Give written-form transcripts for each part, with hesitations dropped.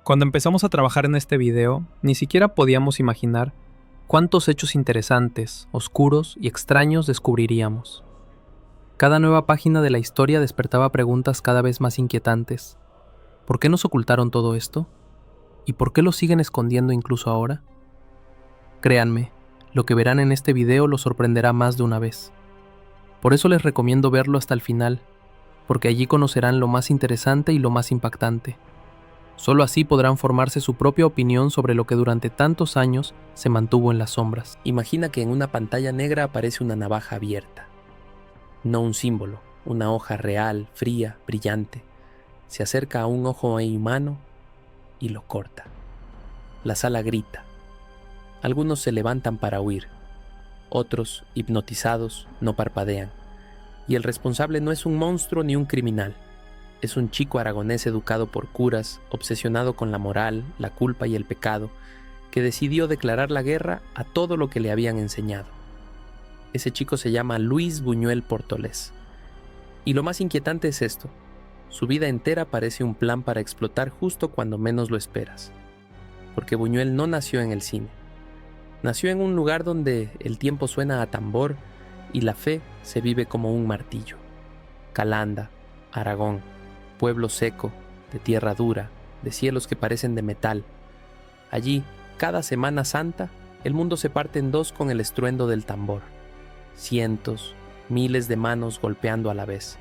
Cuando empezamos a trabajar en este video, ni siquiera podíamos imaginar cuántos hechos interesantes, oscuros y extraños descubriríamos. Cada nueva página de la historia despertaba preguntas cada vez más inquietantes. ¿Por qué nos ocultaron todo esto? ¿Y por qué lo siguen escondiendo incluso ahora? Créanme, lo que verán en este video los sorprenderá más de una vez. Por eso les recomiendo verlo hasta el final, porque allí conocerán lo más interesante y lo más impactante. Solo así podrán formarse su propia opinión sobre lo que durante tantos años se mantuvo en las sombras. Imagina que en una pantalla negra aparece una navaja abierta. No un símbolo, una hoja real, fría, brillante. Se acerca a un ojo humano y lo corta. La sala grita. Algunos se levantan para huir. Otros, hipnotizados, no parpadean. Y el responsable no es un monstruo ni un criminal. Es un chico aragonés educado por curas, obsesionado con la moral, la culpa y el pecado, que decidió declarar la guerra a todo lo que le habían enseñado. Ese chico se llama Luis Buñuel Portolés. Y lo más inquietante es esto: su vida entera parece un plan para explotar justo cuando menos lo esperas. Porque Buñuel no nació en el cine. Nació en un lugar donde el tiempo suena a tambor y la fe se vive como un martillo. Calanda, Aragón, pueblo seco, de tierra dura, de cielos que parecen de metal. Allí, cada Semana Santa, el mundo se parte en dos con el estruendo del tambor. Cientos, miles de manos golpeando a la vez,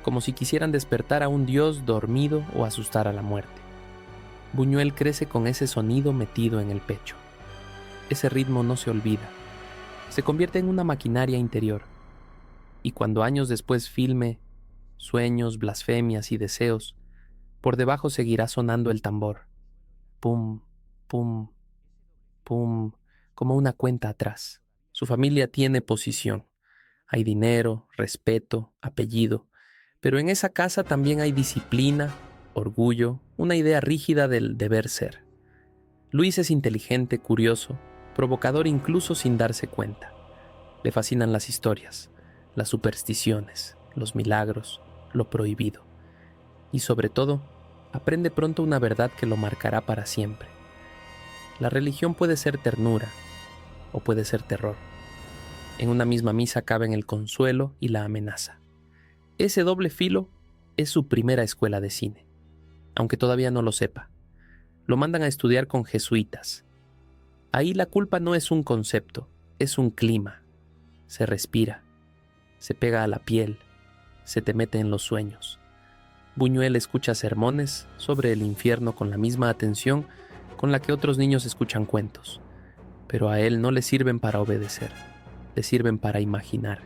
como si quisieran despertar a un dios dormido o asustar a la muerte. Buñuel crece con ese sonido metido en el pecho. Ese ritmo no se olvida. Se convierte en una maquinaria interior. Y cuando años después filme Sueños, Blasfemias y Deseos, por debajo seguirá sonando el tambor. Pum, pum, pum, como una cuenta atrás. Su familia tiene posición. Hay dinero, respeto, apellido. Pero en esa casa también hay disciplina, orgullo, una idea rígida del deber ser. Luis es inteligente, curioso, provocador incluso sin darse cuenta. Le fascinan las historias, las supersticiones, los milagros, lo prohibido. Y sobre todo, aprende pronto una verdad que lo marcará para siempre. La religión puede ser ternura o puede ser terror. En una misma misa caben el consuelo y la amenaza. Ese doble filo es su primera escuela de cine, aunque todavía no lo sepa. Lo mandan a estudiar con jesuitas. Ahí la culpa no es un concepto, es un clima. Se respira, se pega a la piel, se te mete en los sueños. Buñuel escucha sermones sobre el infierno con la misma atención con la que otros niños escuchan cuentos, pero a él no le sirven para obedecer, le sirven para imaginar.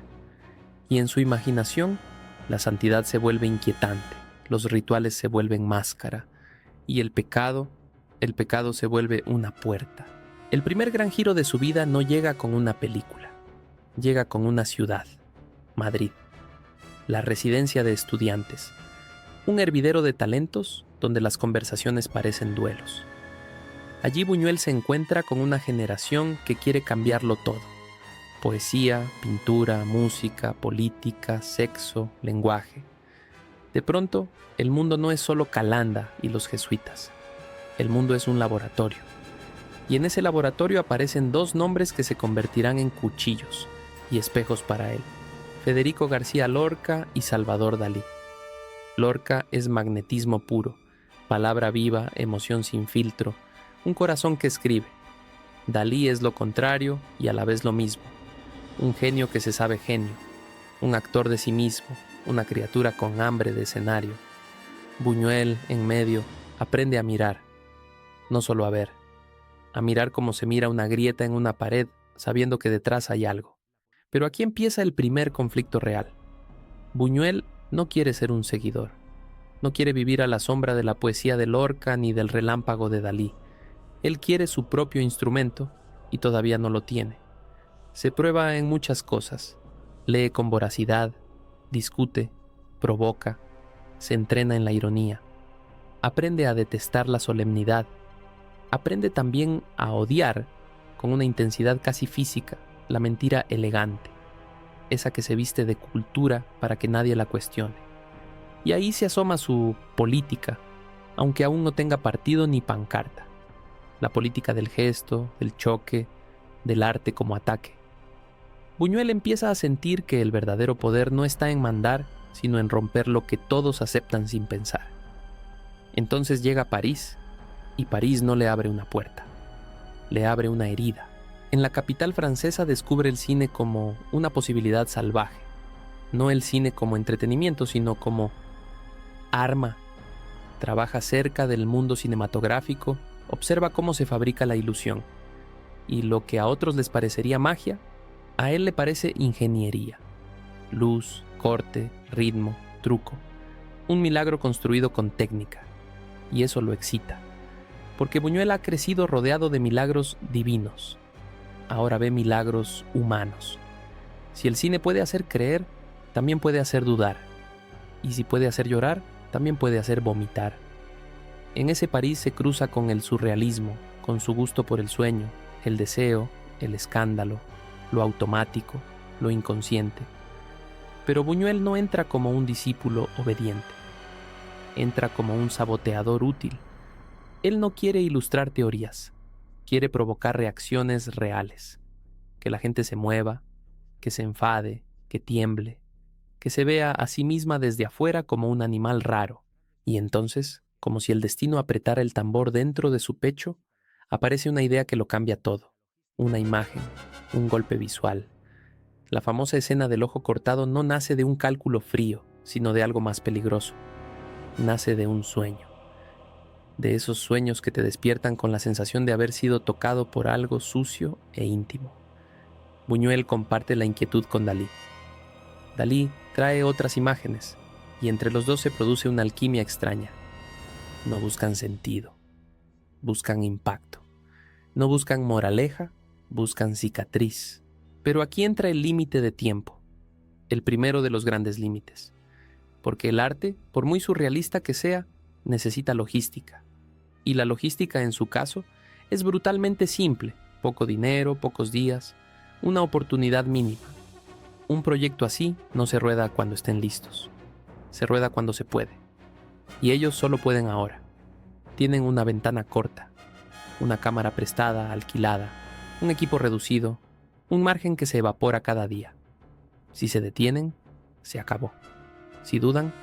Y en su imaginación, la santidad se vuelve inquietante, los rituales se vuelven máscara, y el pecado se vuelve una puerta. El primer gran giro de su vida no llega con una película, llega con una ciudad, Madrid, la residencia de estudiantes, un hervidero de talentos donde las conversaciones parecen duelos. Allí Buñuel se encuentra con una generación que quiere cambiarlo todo: poesía, pintura, música, política, sexo, lenguaje. De pronto, el mundo no es solo Calanda y los jesuitas. El mundo es un laboratorio. Y en ese laboratorio aparecen dos nombres que se convertirán en cuchillos y espejos para él: Federico García Lorca y Salvador Dalí. Lorca es magnetismo puro, palabra viva, emoción sin filtro, un corazón que escribe. Dalí es lo contrario y a la vez lo mismo, un genio que se sabe genio, un actor de sí mismo, una criatura con hambre de escenario. Buñuel, en medio, aprende a mirar, no solo a ver, a mirar como se mira una grieta en una pared, sabiendo que detrás hay algo. Pero aquí empieza el primer conflicto real. Buñuel no quiere ser un seguidor, no quiere vivir a la sombra de la poesía de Lorca ni del relámpago de Dalí. Él quiere su propio instrumento y todavía no lo tiene. Se prueba en muchas cosas, lee con voracidad, discute, provoca, se entrena en la ironía, aprende a detestar la solemnidad, aprende también a odiar con una intensidad casi física la mentira elegante, esa que se viste de cultura para que nadie la cuestione. Y ahí se asoma su política, aunque aún no tenga partido ni pancarta. La política del gesto, del choque, del arte como ataque. Buñuel empieza a sentir que el verdadero poder no está en mandar, sino en romper lo que todos aceptan sin pensar. Entonces llega a París, y París no le abre una puerta, le abre una herida. En la capital francesa descubre el cine como una posibilidad salvaje, no el cine como entretenimiento, sino como arma. Trabaja cerca del mundo cinematográfico, observa cómo se fabrica la ilusión, y lo que a otros les parecería magia, a él le parece ingeniería. Luz, corte, ritmo, truco. Un milagro construido con técnica, y eso lo excita, porque Buñuel ha crecido rodeado de milagros divinos. Ahora ve milagros humanos. Si el cine puede hacer creer, también puede hacer dudar. Y si puede hacer llorar, también puede hacer vomitar. En ese París se cruza con el surrealismo, con su gusto por el sueño, el deseo, el escándalo, lo automático, lo inconsciente. Pero Buñuel no entra como un discípulo obediente. Entra como un saboteador útil. Él no quiere ilustrar teorías, quiere provocar reacciones reales. Que la gente se mueva, que se enfade, que tiemble, que se vea a sí misma desde afuera como un animal raro. Y entonces, como si el destino apretara el tambor dentro de su pecho, aparece una idea que lo cambia todo. Una imagen, un golpe visual. La famosa escena del ojo cortado no nace de un cálculo frío, sino de algo más peligroso. Nace de un sueño. De esos sueños que te despiertan con la sensación de haber sido tocado por algo sucio e íntimo. Buñuel comparte la inquietud con Dalí. Dalí trae otras imágenes, y entre los dos se produce una alquimia extraña. No buscan sentido, buscan impacto. No buscan moraleja, buscan cicatriz. Pero aquí entra el límite de tiempo, el primero de los grandes límites. Porque el arte, por muy surrealista que sea, necesita logística. Y la logística, en su caso, es brutalmente simple. Poco dinero, pocos días, una oportunidad mínima. Un proyecto así no se rueda cuando estén listos. Se rueda cuando se puede. Y ellos solo pueden ahora. Tienen una ventana corta, una cámara prestada, alquilada, un equipo reducido, un margen que se evapora cada día. Si se detienen, se acabó. Si dudan,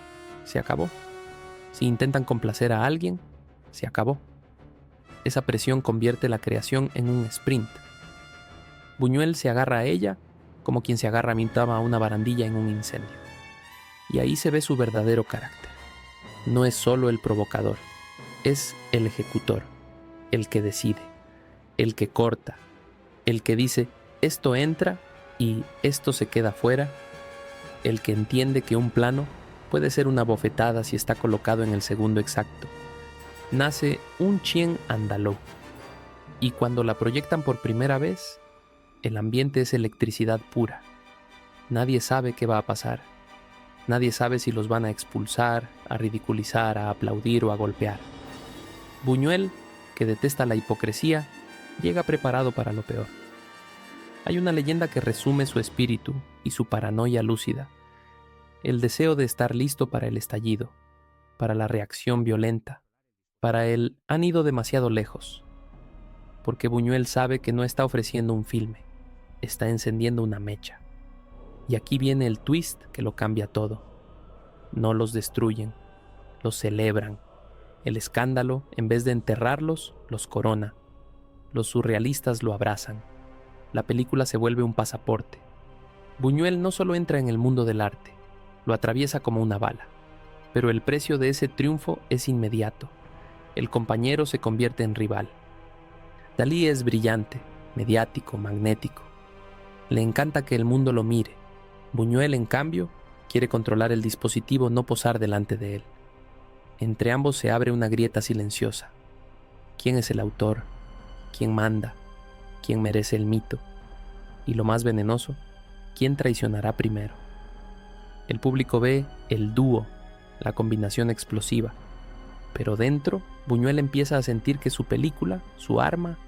se acabó. Si intentan complacer a alguien, se acabó. Esa presión convierte la creación en un sprint. Buñuel se agarra a ella como quien se agarra a una barandilla en un incendio. Y ahí se ve su verdadero carácter. No es solo el provocador, es el ejecutor, el que decide, el que corta, el que dice esto entra y esto se queda fuera, el que entiende que un plano puede ser una bofetada si está colocado en el segundo exacto. Nace un chien andaló, y cuando la proyectan por primera vez, el ambiente es electricidad pura. Nadie sabe qué va a pasar. Nadie sabe si los van a expulsar, a ridiculizar, a aplaudir o a golpear. Buñuel, que detesta la hipocresía, llega preparado para lo peor. Hay una leyenda que resume su espíritu y su paranoia lúcida. El deseo de estar listo para el estallido, para la reacción violenta, para el han ido demasiado lejos. Porque Buñuel sabe que no está ofreciendo un filme, está encendiendo una mecha. Y aquí viene el twist que lo cambia todo. No los destruyen, los celebran. El escándalo, en vez de enterrarlos, los corona. Los surrealistas lo abrazan. La película se vuelve un pasaporte. Buñuel no solo entra en el mundo del arte, lo atraviesa como una bala. Pero el precio de ese triunfo es inmediato. El compañero se convierte en rival. Dalí es brillante, mediático, magnético. Le encanta que el mundo lo mire. Buñuel, en cambio, quiere controlar el dispositivo, no posar delante de él. Entre ambos se abre una grieta silenciosa. ¿Quién es el autor? ¿Quién manda? ¿Quién merece el mito? Y lo más venenoso, ¿quién traicionará primero? El público ve el dúo, la combinación explosiva. Pero dentro, Buñuel empieza a sentir que su película, su arma,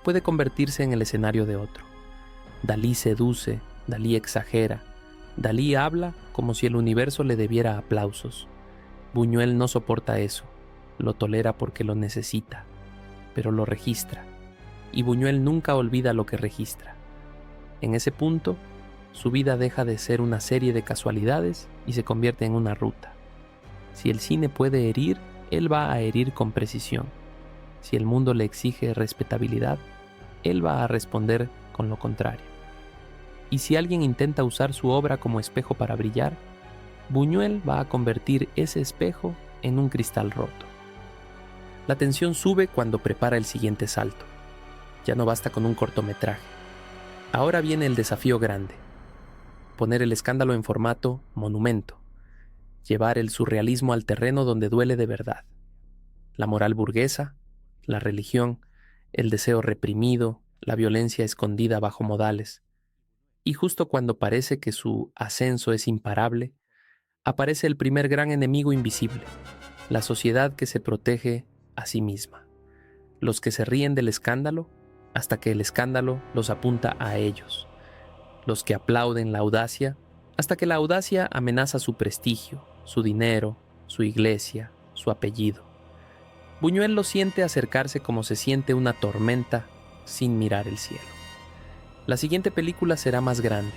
puede convertirse en el escenario de otro. Dalí seduce, Dalí exagera, Dalí habla como si el universo le debiera aplausos. Buñuel no soporta eso. lo tolera porque lo necesita, pero lo registra, y Buñuel nunca olvida lo que registra. En ese punto, su vida deja de ser una serie de casualidades y se convierte en una ruta. Si el cine puede herir, él va a herir con precisión. Si el mundo le exige respetabilidad, él va a responder con lo contrario. Y si alguien intenta usar su obra como espejo para brillar, Buñuel va a convertir ese espejo en un cristal roto. La tensión sube cuando prepara el siguiente salto. Ya no basta con un cortometraje. Ahora viene el desafío grande: poner el escándalo en formato monumento, llevar el surrealismo al terreno donde duele de verdad. La moral burguesa, la religión, el deseo reprimido, la violencia escondida bajo modales. Y justo cuando parece que su ascenso es imparable, aparece el primer gran enemigo invisible, la sociedad que se protege a sí misma. Los que se ríen del escándalo hasta que el escándalo los apunta a ellos. Los que aplauden la audacia hasta que la audacia amenaza su prestigio, su dinero, su iglesia, su apellido. Buñuel lo siente acercarse como se siente una tormenta sin mirar el cielo. La siguiente película será más grande,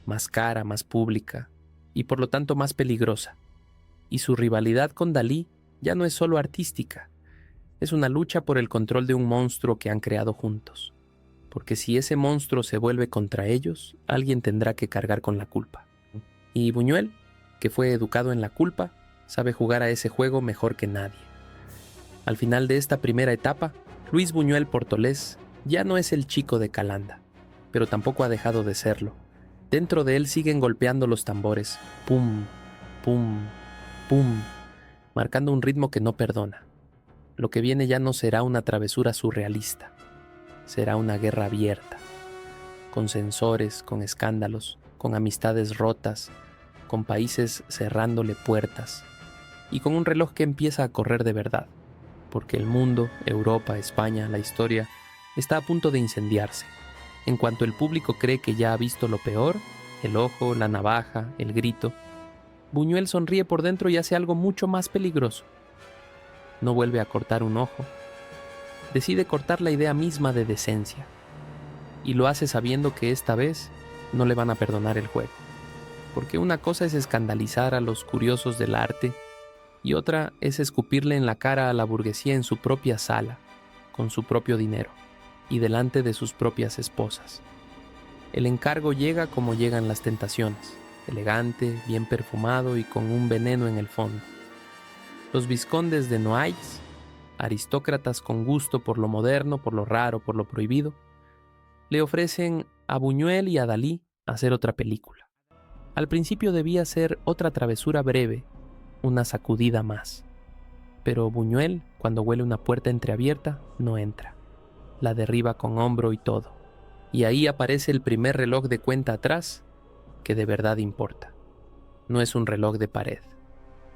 más cara, más pública y por lo tanto más peligrosa. Y su rivalidad con Dalí ya no es solo artística, es una lucha por el control de un monstruo que han creado juntos. Porque si ese monstruo se vuelve contra ellos, alguien tendrá que cargar con la culpa. Y Buñuel, que fue educado en la culpa, sabe jugar a ese juego mejor que nadie. Al final de esta primera etapa, Luis Buñuel Portolés ya no es el chico de Calanda, pero tampoco ha dejado de serlo. Dentro de él siguen golpeando los tambores, pum, pum, pum, marcando un ritmo que no perdona. Lo que viene ya no será una travesura surrealista, será una guerra abierta, con censores, con escándalos, con amistades rotas, con países cerrándole puertas y con un reloj que empieza a correr de verdad, porque el mundo, Europa, España, la historia, está a punto de incendiarse. En cuanto el público cree que ya ha visto lo peor, el ojo, la navaja, el grito, Buñuel sonríe por dentro y hace algo mucho más peligroso. No vuelve a cortar un ojo. Decide cortar la idea misma de decencia. Y lo hace sabiendo que esta vez no le van a perdonar el juego. Porque una cosa es escandalizar a los curiosos del arte y otra es escupirle en la cara a la burguesía en su propia sala, con su propio dinero y delante de sus propias esposas. El encargo llega como llegan las tentaciones, elegante, bien perfumado y con un veneno en el fondo. Los vizcondes de Noailles, aristócratas con gusto por lo moderno, por lo raro, por lo prohibido, le ofrecen a Buñuel y a Dalí hacer otra película. Al principio debía ser otra travesura breve, una sacudida más. Pero Buñuel, cuando huele una puerta entreabierta, no entra. La derriba con hombro y todo. Y ahí aparece el primer reloj de cuenta atrás que de verdad importa. No es un reloj de pared,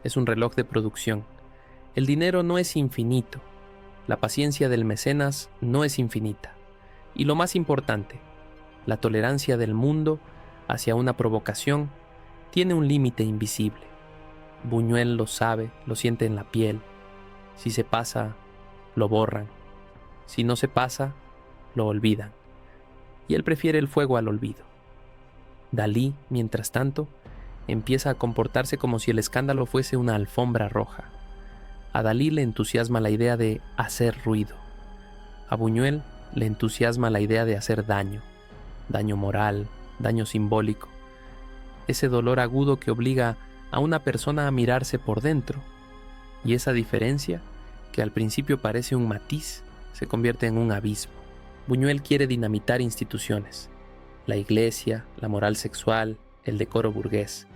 es un reloj de producción. El dinero no es infinito, la paciencia del mecenas no es infinita. Y lo más importante, la tolerancia del mundo hacia una provocación tiene un límite invisible. Buñuel lo sabe, lo siente en la piel. Si se pasa, lo borran. Si no se pasa, lo olvidan. Y él prefiere el fuego al olvido. Dalí, mientras tanto, empieza a comportarse como si el escándalo fuese una alfombra roja. A Dalí le entusiasma la idea de hacer ruido. A Buñuel le entusiasma la idea de hacer daño. Daño moral, daño simbólico. Ese dolor agudo que obliga a una persona a mirarse por dentro. Y esa diferencia, que al principio parece un matiz, se convierte en un abismo. Buñuel quiere dinamitar instituciones. La iglesia, la moral sexual, el decoro burgués.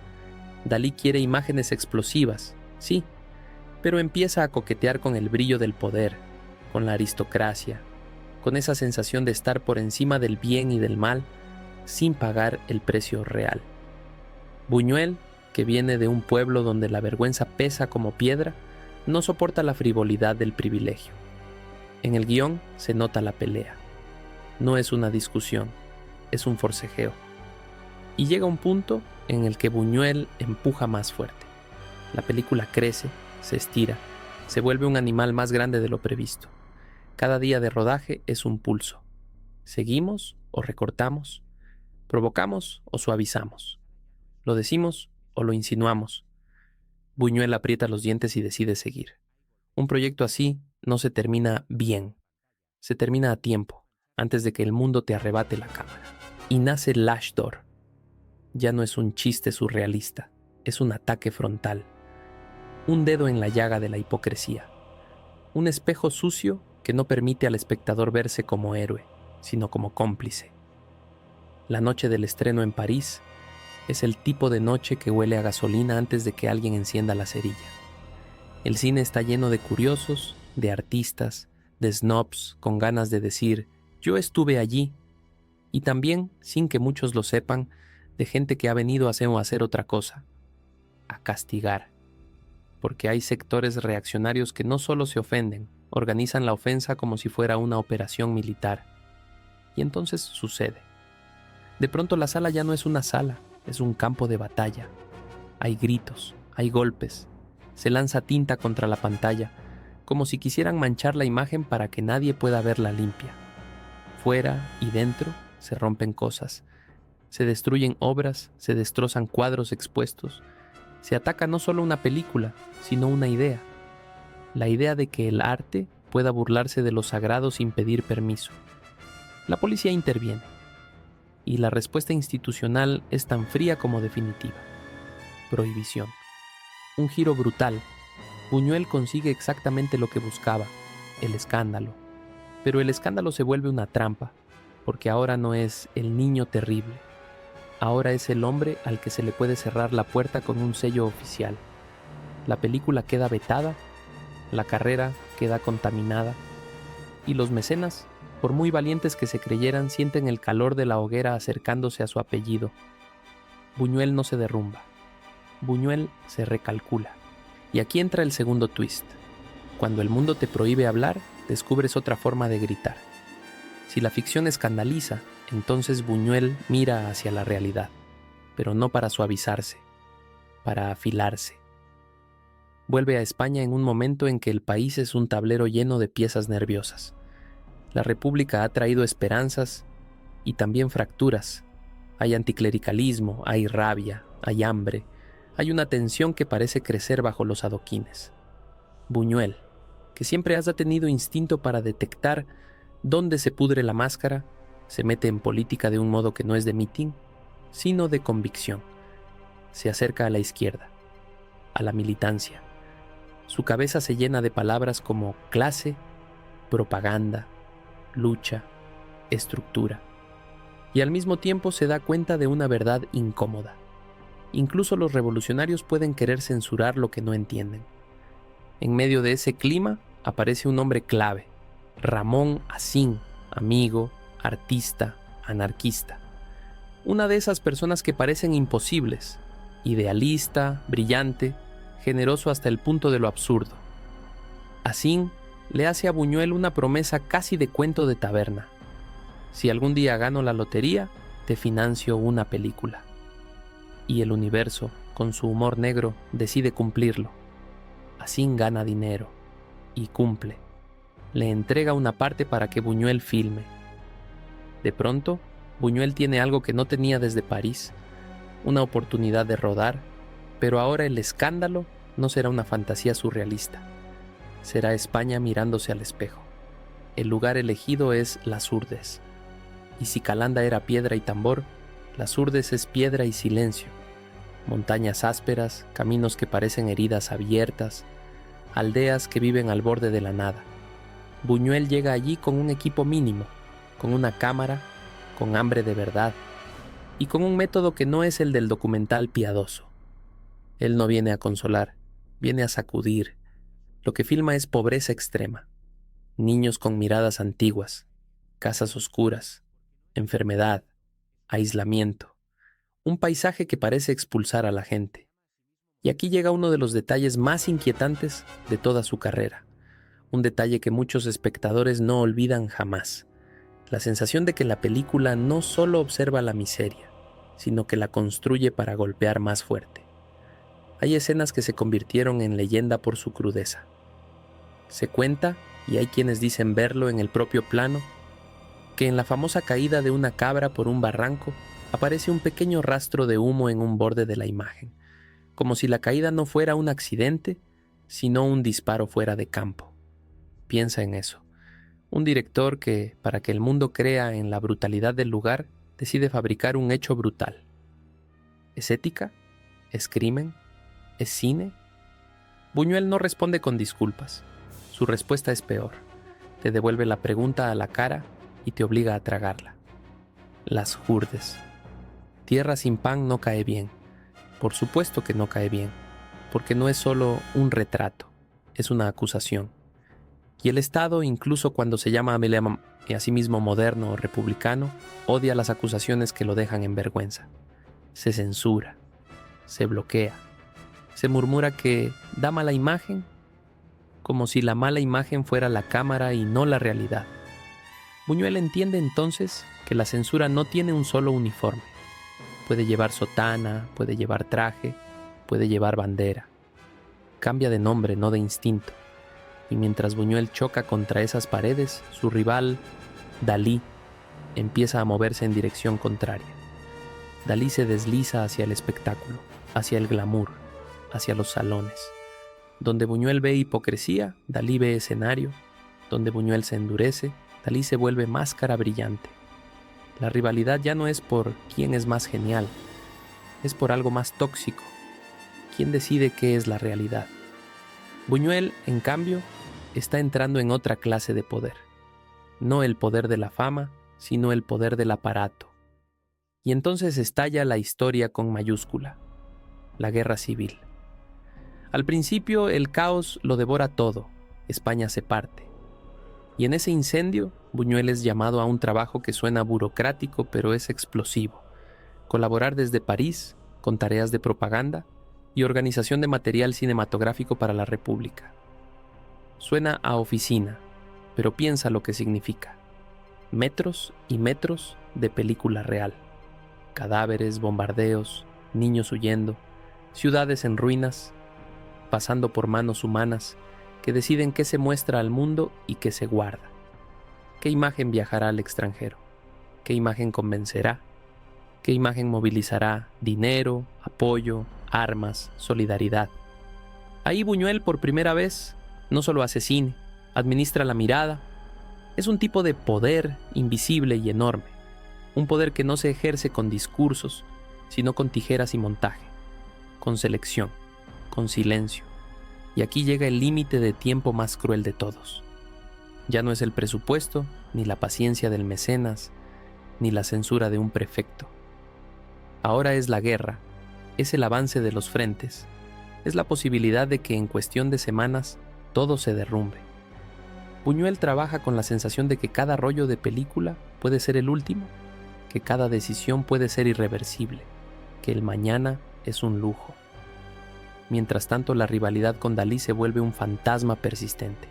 Dalí quiere imágenes explosivas, sí, pero empieza a coquetear con el brillo del poder, con la aristocracia, con esa sensación de estar por encima del bien y del mal, sin pagar el precio real. Buñuel, que viene de un pueblo donde la vergüenza pesa como piedra, no soporta la frivolidad del privilegio. En el guión se nota la pelea. No es una discusión, es un forcejeo. Y llega un punto en el que Buñuel empuja más fuerte. La película crece, se estira, Se vuelve un animal más grande de lo previsto. Cada día de rodaje es un pulso. ¿Seguimos o recortamos? ¿Provocamos o suavizamos? ¿Lo decimos o lo insinuamos? Buñuel aprieta los dientes y decide seguir. Un proyecto así no se termina bien. Se termina a tiempo, antes de que el mundo te arrebate la cámara. Y nace Lashdor. Ya no es un chiste surrealista, es un ataque frontal. Un dedo en la llaga de la hipocresía. Un espejo sucio que no permite al espectador verse como héroe, sino como cómplice. La noche del estreno en París es el tipo de noche que huele a gasolina antes de que alguien encienda la cerilla. El cine está lleno de curiosos, de artistas, de snobs con ganas de decir «yo estuve allí», y también, sin que muchos lo sepan, de gente que ha venido a hacer otra cosa, a castigar. Porque hay sectores reaccionarios que no solo se ofenden, organizan la ofensa como si fuera una operación militar. Y entonces sucede. De pronto la sala ya no es una sala, es un campo de batalla. Hay gritos, hay golpes, se lanza tinta contra la pantalla, como si quisieran manchar la imagen para que nadie pueda verla limpia. Fuera y dentro se rompen cosas, se destruyen obras, se destrozan cuadros expuestos, se ataca no solo una película, sino una idea. La idea de que el arte pueda burlarse de lo sagrado sin pedir permiso. La policía interviene, y la respuesta institucional es tan fría como definitiva. Prohibición. Un giro brutal. Buñuel consigue exactamente lo que buscaba, el escándalo. Pero el escándalo se vuelve una trampa, porque ahora no es el niño terrible. Ahora es el hombre al que se le puede cerrar la puerta con un sello oficial. La película queda vetada, la carrera queda contaminada, y los mecenas, por muy valientes que se creyeran, sienten el calor de la hoguera acercándose a su apellido. Buñuel no se derrumba. Buñuel se recalcula. Y aquí entra el segundo twist. Cuando el mundo te prohíbe hablar, descubres otra forma de gritar. Si la ficción escandaliza, entonces Buñuel mira hacia la realidad, pero no para suavizarse, para afilarse. Vuelve a España en un momento en que el país es un tablero lleno de piezas nerviosas. La República ha traído esperanzas y también fracturas. Hay anticlericalismo, hay rabia, hay hambre, hay una tensión que parece crecer bajo los adoquines. Buñuel, que siempre has tenido instinto para detectar dónde se pudre la máscara, se mete en política de un modo que no es de mitin, sino de convicción. Se acerca a la izquierda, a la militancia. Su cabeza se llena de palabras como clase, propaganda, lucha, estructura. Y al mismo tiempo se da cuenta de una verdad incómoda. Incluso los revolucionarios pueden querer censurar lo que no entienden. En medio de ese clima aparece un hombre clave, Ramón Acín, amigo, artista, anarquista. Una de esas personas que parecen imposibles, idealista, brillante, generoso hasta el punto de lo absurdo. Acín le hace a Buñuel una promesa casi de cuento de taberna. Si algún día gano la lotería, te financio una película. Y el universo, con su humor negro, decide cumplirlo. Acín gana dinero y cumple. Le entrega una parte para que Buñuel filme. De pronto, Buñuel tiene algo que no tenía desde París, una oportunidad de rodar, pero ahora el escándalo no será una fantasía surrealista. Será España mirándose al espejo. El lugar elegido es Las Urdes. Y si Calanda era piedra y tambor, Las Urdes es piedra y silencio. Montañas ásperas, caminos que parecen heridas abiertas, aldeas que viven al borde de la nada. Buñuel llega allí con un equipo mínimo, con una cámara, con hambre de verdad, y con un método que no es el del documental piadoso. Él no viene a consolar, viene a sacudir. Lo que filma es pobreza extrema, niños con miradas antiguas, casas oscuras, enfermedad, aislamiento, un paisaje que parece expulsar a la gente. Y aquí llega uno de los detalles más inquietantes de toda su carrera, un detalle que muchos espectadores no olvidan jamás, la sensación de que la película no solo observa la miseria, sino que la construye para golpear más fuerte. Hay escenas que se convirtieron en leyenda por su crudeza. Se cuenta, y hay quienes dicen verlo en el propio plano, que en la famosa caída de una cabra por un barranco aparece un pequeño rastro de humo en un borde de la imagen, como si la caída no fuera un accidente, sino un disparo fuera de campo. Piensa en eso. Un director que, para que el mundo crea en la brutalidad del lugar, decide fabricar un hecho brutal. ¿Es ética? ¿Es crimen? ¿Es cine? Buñuel no responde con disculpas. Su respuesta es peor. Te devuelve la pregunta a la cara y te obliga a tragarla. Las Hurdes. Tierra sin pan no cae bien. Por supuesto que no cae bien, porque no es solo un retrato, es una acusación. Y el Estado, incluso cuando se llama a sí mismo moderno o republicano, odia las acusaciones que lo dejan en vergüenza. Se censura, se bloquea, se murmura que da mala imagen, como si la mala imagen fuera la cámara y no la realidad. Buñuel entiende entonces que la censura no tiene un solo uniforme. Puede llevar sotana, puede llevar traje, puede llevar bandera. Cambia de nombre, no de instinto. Y mientras Buñuel choca contra esas paredes, su rival, Dalí, empieza a moverse en dirección contraria. Dalí se desliza hacia el espectáculo, hacia el glamour, hacia los salones. Donde Buñuel ve hipocresía, Dalí ve escenario. Donde Buñuel se endurece, Dalí se vuelve máscara brillante. La rivalidad ya no es por quién es más genial, es por algo más tóxico. ¿Quién decide qué es la realidad? Buñuel, en cambio, está entrando en otra clase de poder. No el poder de la fama, sino el poder del aparato. Y entonces estalla la historia con mayúscula, la guerra civil. Al principio el caos lo devora todo, España se parte. Y en ese incendio, Buñuel es llamado a un trabajo que suena burocrático, pero es explosivo. Colaborar desde París, con tareas de propaganda y organización de material cinematográfico para la República. Suena a oficina, pero piensa lo que significa. Metros y metros de película real. Cadáveres, bombardeos, niños huyendo, ciudades en ruinas, pasando por manos humanas que deciden qué se muestra al mundo y qué se guarda. ¿Qué imagen viajará al extranjero? ¿Qué imagen convencerá? ¿Qué imagen movilizará dinero, apoyo, armas, solidaridad? Ahí Buñuel por primera vez no solo hace cine, administra la mirada. Es un tipo de poder invisible y enorme. Un poder que no se ejerce con discursos, sino con tijeras y montaje, con selección, con silencio. Y aquí llega el límite de tiempo más cruel de todos. Ya no es el presupuesto, ni la paciencia del mecenas, ni la censura de un prefecto. Ahora es la guerra, es el avance de los frentes, es la posibilidad de que en cuestión de semanas todo se derrumbe. Buñuel trabaja con la sensación de que cada rollo de película puede ser el último, que cada decisión puede ser irreversible, que el mañana es un lujo. Mientras tanto, la rivalidad con Dalí se vuelve un fantasma persistente.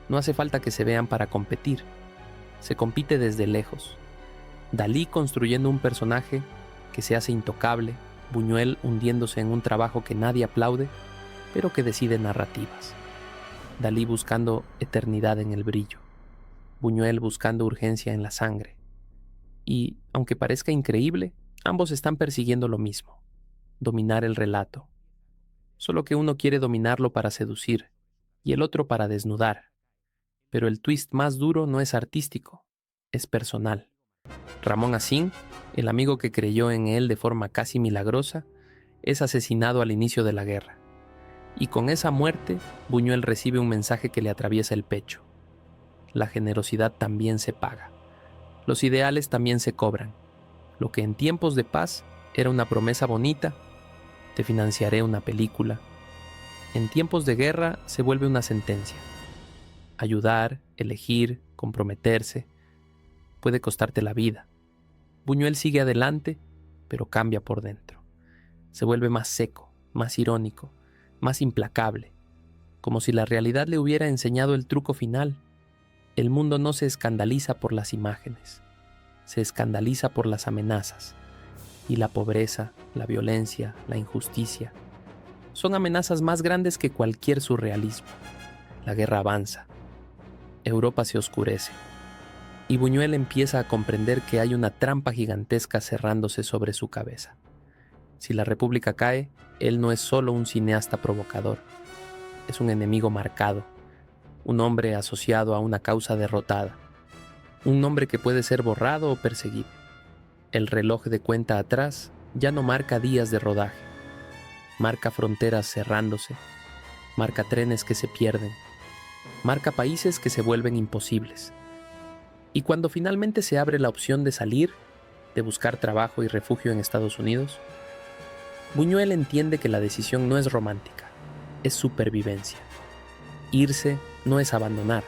No hace falta que se vean para competir. Se compite desde lejos. Dalí construyendo un personaje que se hace intocable, Buñuel hundiéndose en un trabajo que nadie aplaude, pero que decide narrativas. Dalí buscando eternidad en el brillo. Buñuel buscando urgencia en la sangre. Y, aunque parezca increíble, ambos están persiguiendo lo mismo: dominar el relato. Solo que uno quiere dominarlo para seducir y el otro para desnudar. Pero el twist más duro no es artístico, es personal. Ramón Acín, el amigo que creyó en él de forma casi milagrosa, es asesinado al inicio de la guerra. Y con esa muerte, Buñuel recibe un mensaje que le atraviesa el pecho. La generosidad también se paga. Los ideales también se cobran. Lo que en tiempos de paz era una promesa bonita, te financiaré una película, en tiempos de guerra se vuelve una sentencia. Ayudar, elegir, comprometerse, puede costarte la vida. Buñuel sigue adelante, pero cambia por dentro. Se vuelve más seco, más irónico, más implacable, como si la realidad le hubiera enseñado el truco final. El mundo no se escandaliza por las imágenes, se escandaliza por las amenazas. Y la pobreza, la violencia, la injusticia son amenazas más grandes que cualquier surrealismo. La guerra avanza. Europa se oscurece. Y Buñuel empieza a comprender que hay una trampa gigantesca cerrándose sobre su cabeza. Si la República cae, él no es solo un cineasta provocador. Es un enemigo marcado, un hombre asociado a una causa derrotada, un nombre que puede ser borrado o perseguido. El reloj de cuenta atrás ya no marca días de rodaje, marca fronteras cerrándose, marca trenes que se pierden, marca países que se vuelven imposibles. Y cuando finalmente se abre la opción de salir, de buscar trabajo y refugio en Estados Unidos, Buñuel entiende que la decisión no es romántica, es supervivencia. Irse no es abandonar,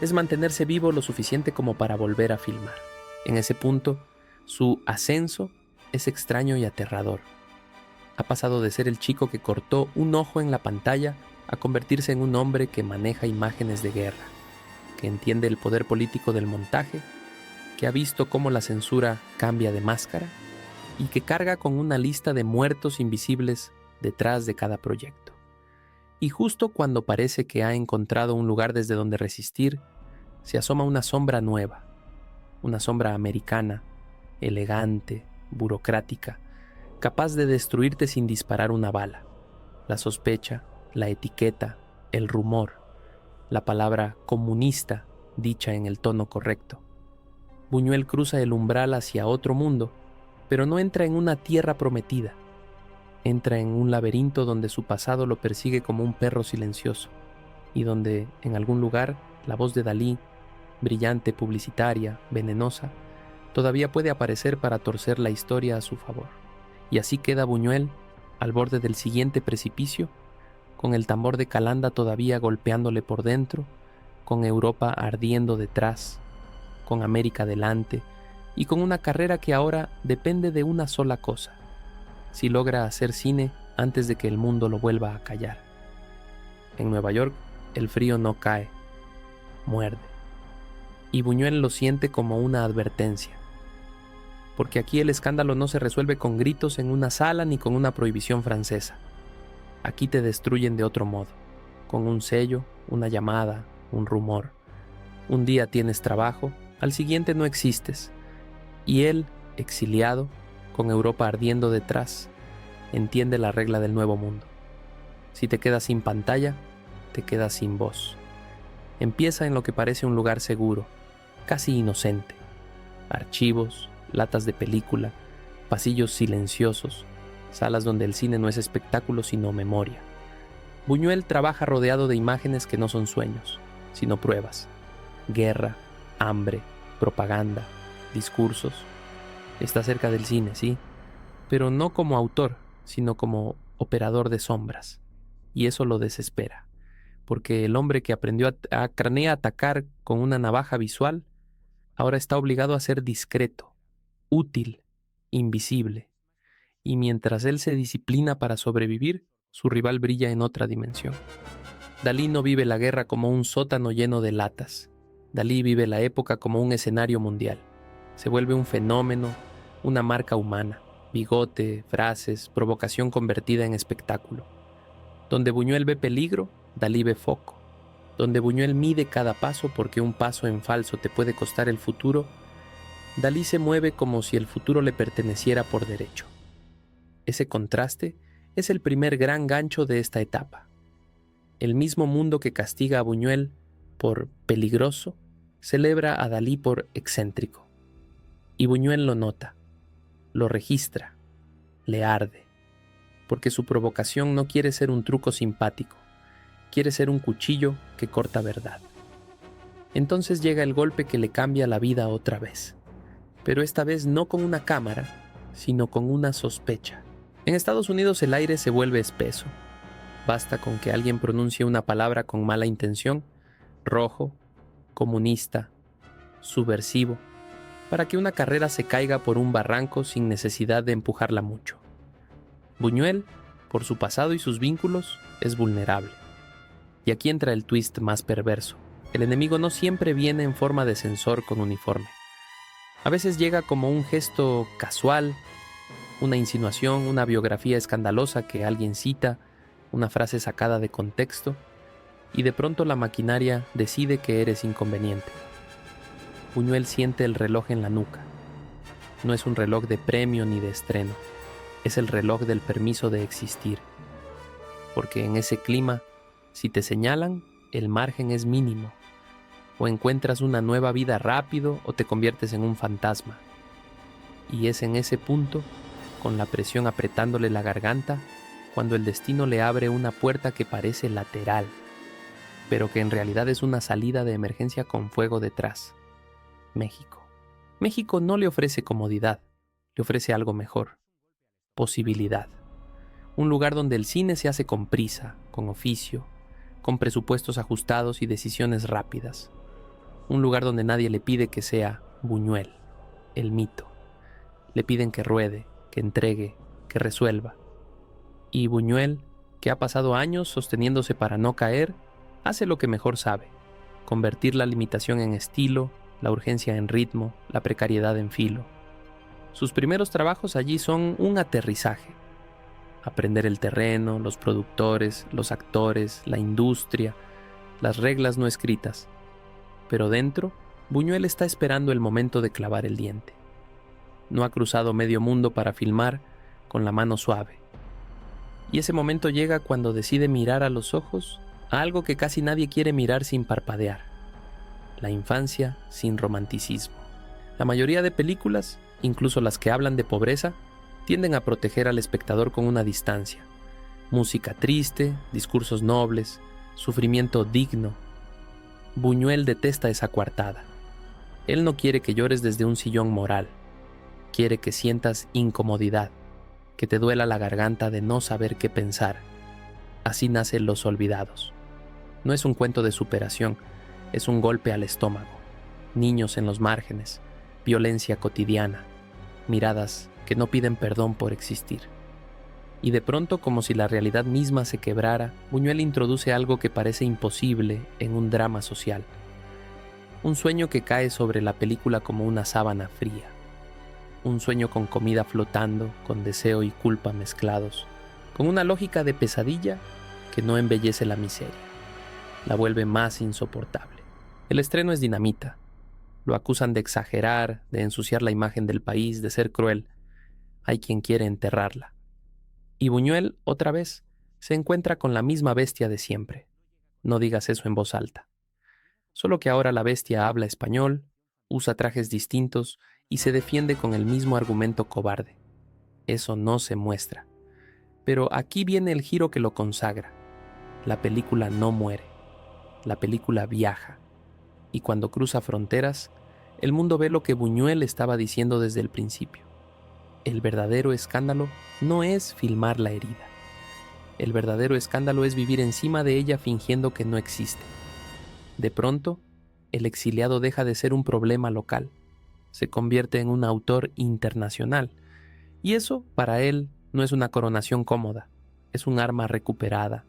es mantenerse vivo lo suficiente como para volver a filmar. En ese punto, su ascenso es extraño y aterrador. Ha pasado de ser el chico que cortó un ojo en la pantalla a convertirse en un hombre que maneja imágenes de guerra, que entiende el poder político del montaje, que ha visto cómo la censura cambia de máscara y que carga con una lista de muertos invisibles detrás de cada proyecto. Y justo cuando parece que ha encontrado un lugar desde donde resistir, se asoma una sombra nueva, una sombra americana, elegante, burocrática, capaz de destruirte sin disparar una bala. La sospecha, la etiqueta, el rumor, la palabra comunista dicha en el tono correcto. Buñuel cruza el umbral hacia otro mundo, pero no entra en una tierra prometida. Entra en un laberinto donde su pasado lo persigue como un perro silencioso y donde, en algún lugar, la voz de Dalí, brillante, publicitaria, venenosa, todavía puede aparecer para torcer la historia a su favor. Y así queda Buñuel, al borde del siguiente precipicio, con el tambor de Calanda todavía golpeándole por dentro, con Europa ardiendo detrás, con América delante y con una carrera que ahora depende de una sola cosa: si logra hacer cine antes de que el mundo lo vuelva a callar. En Nueva York, el frío no cae, muerde. Y Buñuel lo siente como una advertencia. Porque aquí el escándalo no se resuelve con gritos en una sala ni con una prohibición francesa. Aquí te destruyen de otro modo, con un sello, una llamada, un rumor. Un día tienes trabajo, al siguiente no existes. Y él, exiliado, con Europa ardiendo detrás, entiende la regla del nuevo mundo. Si te quedas sin pantalla, te quedas sin voz. Empieza en lo que parece un lugar seguro, casi inocente. Archivos, latas de película, pasillos silenciosos, salas donde el cine no es espectáculo sino memoria. Buñuel trabaja rodeado de imágenes que no son sueños, sino pruebas. Guerra, hambre, propaganda, discursos. Está cerca del cine, sí, pero no como autor, sino como operador de sombras. Y eso lo desespera, porque el hombre que aprendió a atacar con una navaja visual, ahora está obligado a ser discreto, útil, invisible. Y mientras él se disciplina para sobrevivir, su rival brilla en otra dimensión. Dalí no vive la guerra como un sótano lleno de latas. Dalí vive la época como un escenario mundial. Se vuelve un fenómeno, una marca humana, bigote, frases, provocación convertida en espectáculo. Donde Buñuel ve peligro, Dalí ve foco. Donde Buñuel mide cada paso porque un paso en falso te puede costar el futuro, Dalí se mueve como si el futuro le perteneciera por derecho. Ese contraste es el primer gran gancho de esta etapa. El mismo mundo que castiga a Buñuel por peligroso, celebra a Dalí por excéntrico. Y Buñuel lo nota, lo registra, le arde, porque su provocación no quiere ser un truco simpático, quiere ser un cuchillo que corta verdad. Entonces llega el golpe que le cambia la vida otra vez, pero esta vez no con una cámara, sino con una sospecha. En Estados Unidos el aire se vuelve espeso. Basta con que alguien pronuncie una palabra con mala intención, rojo, comunista, subversivo, para que una carrera se caiga por un barranco sin necesidad de empujarla mucho. Buñuel, por su pasado y sus vínculos, es vulnerable. Y aquí entra el twist más perverso. El enemigo no siempre viene en forma de censor con uniforme. A veces llega como un gesto casual, una insinuación, una biografía escandalosa que alguien cita, una frase sacada de contexto, y de pronto la maquinaria decide que eres inconveniente. Buñuel siente el reloj en la nuca. No es un reloj de premio ni de estreno, es el reloj del permiso de existir. Porque en ese clima, si te señalan, el margen es mínimo. O encuentras una nueva vida rápido o te conviertes en un fantasma. Y es en ese punto, con la presión apretándole la garganta, cuando el destino le abre una puerta que parece lateral, pero que en realidad es una salida de emergencia con fuego detrás. México. México no le ofrece comodidad, le ofrece algo mejor. Posibilidad. Un lugar donde el cine se hace con prisa, con oficio, con presupuestos ajustados y decisiones rápidas. Un lugar donde nadie le pide que sea Buñuel, el mito. Le piden que ruede, que entregue, que resuelva. Y Buñuel, que ha pasado años sosteniéndose para no caer, hace lo que mejor sabe: convertir la limitación en estilo, la urgencia en ritmo, la precariedad en filo. Sus primeros trabajos allí son un aterrizaje. Aprender el terreno, los productores, los actores, la industria, las reglas no escritas. Pero dentro, Buñuel está esperando el momento de clavar el diente. No ha cruzado medio mundo para filmar con la mano suave. Y ese momento llega cuando decide mirar a los ojos a algo que casi nadie quiere mirar sin parpadear: la infancia sin romanticismo. La mayoría de películas, incluso las que hablan de pobreza, tienden a proteger al espectador con una distancia. Música triste, discursos nobles, sufrimiento digno. Buñuel detesta esa coartada. Él no quiere que llores desde un sillón moral. Quiere que sientas incomodidad, que te duela la garganta de no saber qué pensar. Así nacen Los Olvidados. No es un cuento de superación, es un golpe al estómago. Niños en los márgenes, violencia cotidiana, miradas que no piden perdón por existir. Y de pronto, como si la realidad misma se quebrara, Buñuel introduce algo que parece imposible en un drama social. Un sueño que cae sobre la película como una sábana fría. Un sueño con comida flotando, con deseo y culpa mezclados, con una lógica de pesadilla que no embellece la miseria, la vuelve más insoportable. El estreno es dinamita. Lo acusan de exagerar, de ensuciar la imagen del país, de ser cruel. Hay quien quiere enterrarla. Y Buñuel, otra vez, se encuentra con la misma bestia de siempre. No digas eso en voz alta. Solo que ahora la bestia habla español, usa trajes distintos y se defiende con el mismo argumento cobarde. Eso no se muestra. Pero aquí viene el giro que lo consagra. La película no muere. La película viaja. Y cuando cruza fronteras, el mundo ve lo que Buñuel estaba diciendo desde el principio. El verdadero escándalo no es filmar la herida. El verdadero escándalo es vivir encima de ella fingiendo que no existe. De pronto, el exiliado deja de ser un problema local. Se convierte en un autor internacional. Y eso, para él, no es una coronación cómoda. Es un arma recuperada.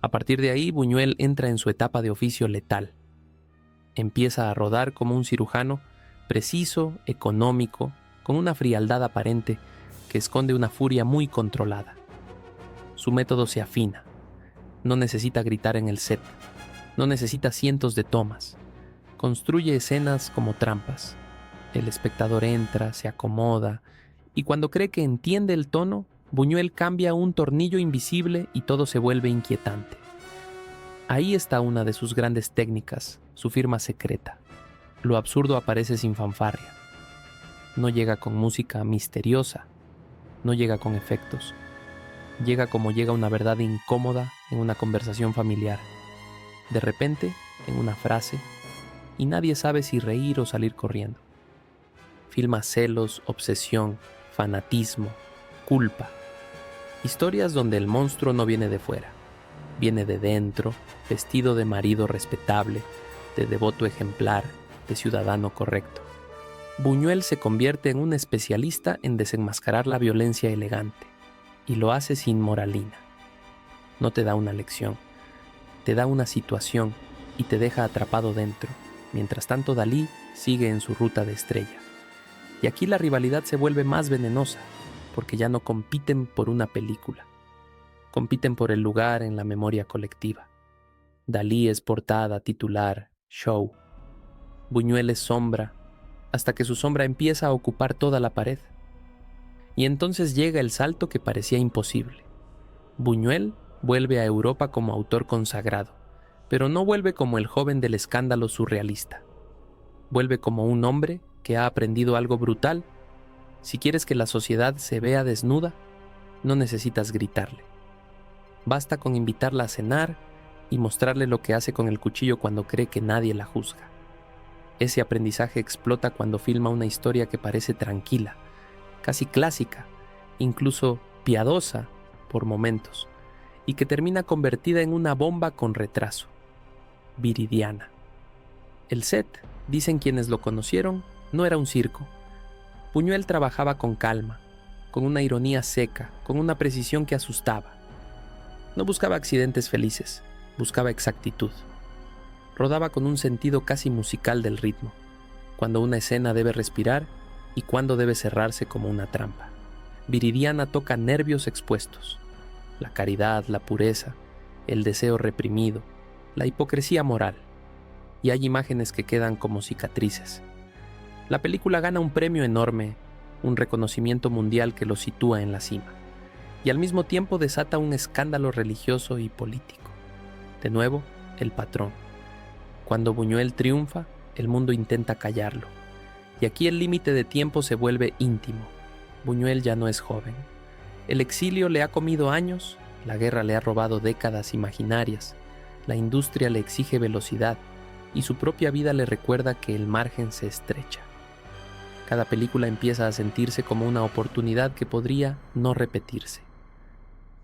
A partir de ahí, Buñuel entra en su etapa de oficio letal. Empieza a rodar como un cirujano, preciso, económico, con una frialdad aparente que esconde una furia muy controlada. Su método se afina. No necesita gritar en el set. No necesita cientos de tomas. Construye escenas como trampas. El espectador entra, se acomoda, y cuando cree que entiende el tono, Buñuel cambia un tornillo invisible y todo se vuelve inquietante. Ahí está una de sus grandes técnicas, su firma secreta. Lo absurdo aparece sin fanfarria. No llega con música misteriosa, no llega con efectos. Llega como llega una verdad incómoda en una conversación familiar. De repente, en una frase, y nadie sabe si reír o salir corriendo. Filma celos, obsesión, fanatismo, culpa. Historias donde el monstruo no viene de fuera. Viene de dentro, vestido de marido respetable, de devoto ejemplar, de ciudadano correcto. Buñuel se convierte en un especialista en desenmascarar la violencia elegante, y lo hace sin moralina. No te da una lección, te da una situación y te deja atrapado dentro. Mientras tanto, Dalí sigue en su ruta de estrella. Y aquí la rivalidad se vuelve más venenosa, porque ya no compiten por una película. Compiten por el lugar en la memoria colectiva. Dalí es portada, titular, show. Buñuel es sombra, hasta que su sombra empieza a ocupar toda la pared. Y entonces llega el salto que parecía imposible. Buñuel vuelve a Europa como autor consagrado, pero no vuelve como el joven del escándalo surrealista. Vuelve como un hombre que ha aprendido algo brutal. Si quieres que la sociedad se vea desnuda, no necesitas gritarle. Basta con invitarla a cenar y mostrarle lo que hace con el cuchillo cuando cree que nadie la juzga. Ese aprendizaje explota cuando filma una historia que parece tranquila, casi clásica, incluso piadosa por momentos, y que termina convertida en una bomba con retraso. Viridiana. El set, dicen quienes lo conocieron, no era un circo. Buñuel trabajaba con calma, con una ironía seca, con una precisión que asustaba. No buscaba accidentes felices, buscaba exactitud. Rodaba con un sentido casi musical del ritmo, cuando una escena debe respirar y cuando debe cerrarse como una trampa. Viridiana toca nervios expuestos, la caridad, la pureza, el deseo reprimido, la hipocresía moral, y hay imágenes que quedan como cicatrices. La película gana un premio enorme, un reconocimiento mundial que lo sitúa en la cima, y al mismo tiempo desata un escándalo religioso y político. De nuevo, el patrón. Cuando Buñuel triunfa, el mundo intenta callarlo, y aquí el límite de tiempo se vuelve íntimo. Buñuel ya no es joven. El exilio le ha comido años, la guerra le ha robado décadas imaginarias, la industria le exige velocidad, y su propia vida le recuerda que el margen se estrecha. Cada película empieza a sentirse como una oportunidad que podría no repetirse.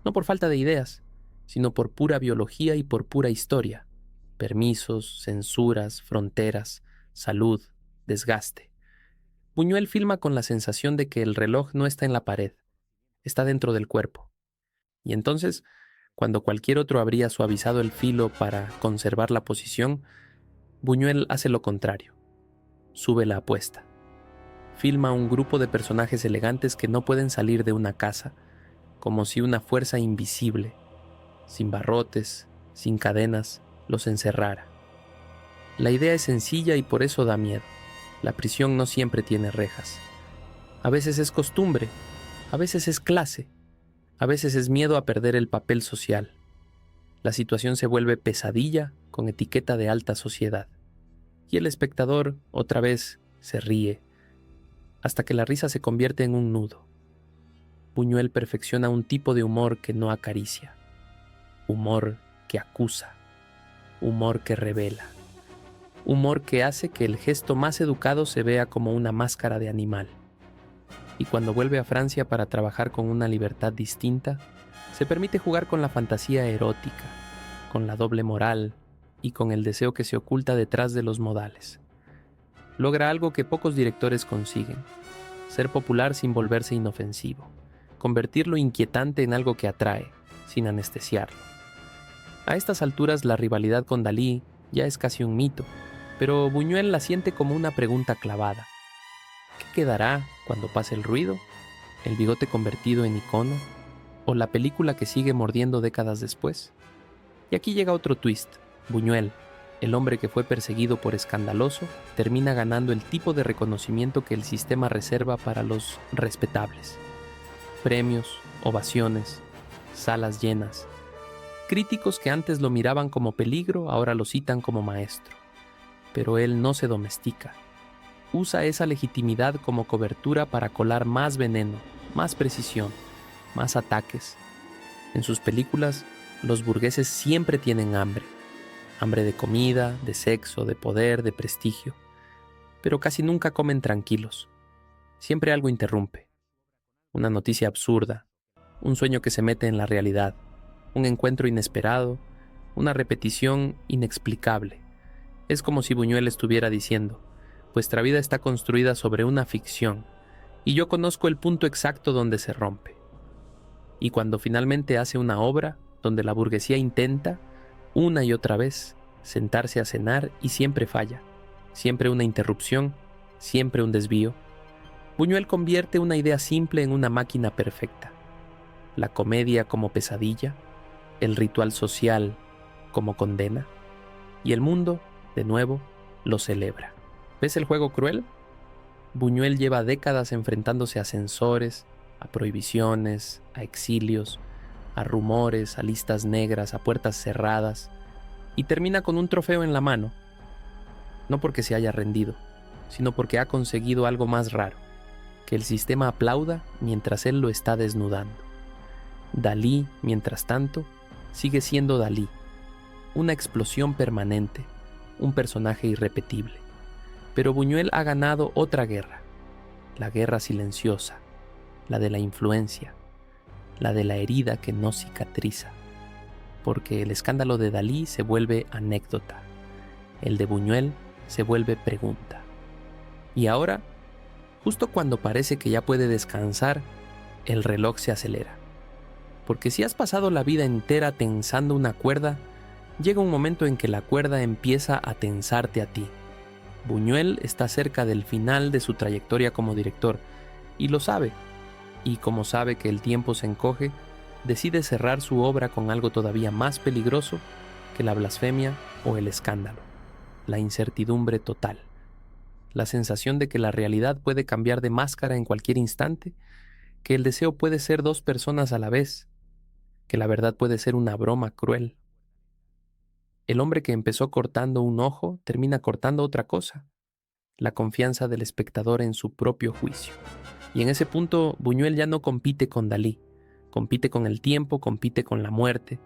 No por falta de ideas, sino por pura biología y por pura historia. Permisos, censuras, fronteras, salud, desgaste. Buñuel filma con la sensación de que el reloj no está en la pared, está dentro del cuerpo. Y entonces, cuando cualquier otro habría suavizado el filo para conservar la posición, Buñuel hace lo contrario. Sube la apuesta. Filma un grupo de personajes elegantes que no pueden salir de una casa, como si una fuerza invisible, sin barrotes, sin cadenas, los encerrara. La idea es sencilla y por eso da miedo. La prisión no siempre tiene rejas. A veces es costumbre, a veces es clase, a veces es miedo a perder el papel social. La situación se vuelve pesadilla con etiqueta de alta sociedad. Y el espectador, otra vez, se ríe, hasta que la risa se convierte en un nudo. Buñuel perfecciona un tipo de humor que no acaricia, humor que acusa, humor que revela, humor que hace que el gesto más educado se vea como una máscara de animal. Y cuando vuelve a Francia para trabajar con una libertad distinta, se permite jugar con la fantasía erótica, con la doble moral y con el deseo que se oculta detrás de los modales. Logra algo que pocos directores consiguen: ser popular sin volverse inofensivo, convertir lo inquietante en algo que atrae, sin anestesiarlo. A estas alturas la rivalidad con Dalí ya es casi un mito, pero Buñuel la siente como una pregunta clavada. ¿Qué quedará cuando pase el ruido? ¿El bigote convertido en icono? ¿O la película que sigue mordiendo décadas después? Y aquí llega otro twist. Buñuel, el hombre que fue perseguido por escandaloso, termina ganando el tipo de reconocimiento que el sistema reserva para los respetables. Premios, ovaciones, salas llenas. Críticos que antes lo miraban como peligro, ahora lo citan como maestro. Pero él no se domestica. Usa esa legitimidad como cobertura para colar más veneno, más precisión, más ataques. En sus películas, los burgueses siempre tienen hambre. Hambre de comida, de sexo, de poder, de prestigio. Pero casi nunca comen tranquilos. Siempre algo interrumpe. Una noticia absurda, un sueño que se mete en la realidad, un encuentro inesperado, una repetición inexplicable. Es como si Buñuel estuviera diciendo: vuestra vida está construida sobre una ficción, y yo conozco el punto exacto donde se rompe. Y cuando finalmente hace una obra donde la burguesía intenta, una y otra vez, sentarse a cenar y siempre falla, siempre una interrupción, siempre un desvío, Buñuel convierte una idea simple en una máquina perfecta. La comedia como pesadilla, el ritual social como condena. y el mundo, de nuevo, lo celebra. ¿Ves el juego cruel? Buñuel lleva décadas enfrentándose a censores, a prohibiciones, a exilios, a rumores, a listas negras, a puertas cerradas, y termina con un trofeo en la mano, no porque se haya rendido, sino porque ha conseguido algo más raro, que el sistema aplauda mientras él lo está desnudando. Dalí, mientras tanto, sigue siendo Dalí, una explosión permanente, un personaje irrepetible. Pero Buñuel ha ganado otra guerra, la guerra silenciosa, la de la influencia, la de la herida que no cicatriza, porque el escándalo de Dalí se vuelve anécdota, el de Buñuel se vuelve pregunta. Y ahora, justo cuando parece que ya puede descansar, el reloj se acelera. Porque si has pasado la vida entera tensando una cuerda, llega un momento en que la cuerda empieza a tensarte a ti. Buñuel está cerca del final de su trayectoria como director, y lo sabe. Y como sabe que el tiempo se encoge, decide cerrar su obra con algo todavía más peligroso que la blasfemia o el escándalo: la incertidumbre total. La sensación de que la realidad puede cambiar de máscara en cualquier instante, que el deseo puede ser dos personas a la vez, que la verdad puede ser una broma cruel. El hombre que empezó cortando un ojo termina cortando otra cosa: la confianza del espectador en su propio juicio. Y en ese punto Buñuel ya no compite con Dalí, compite con el tiempo, compite con la muerte,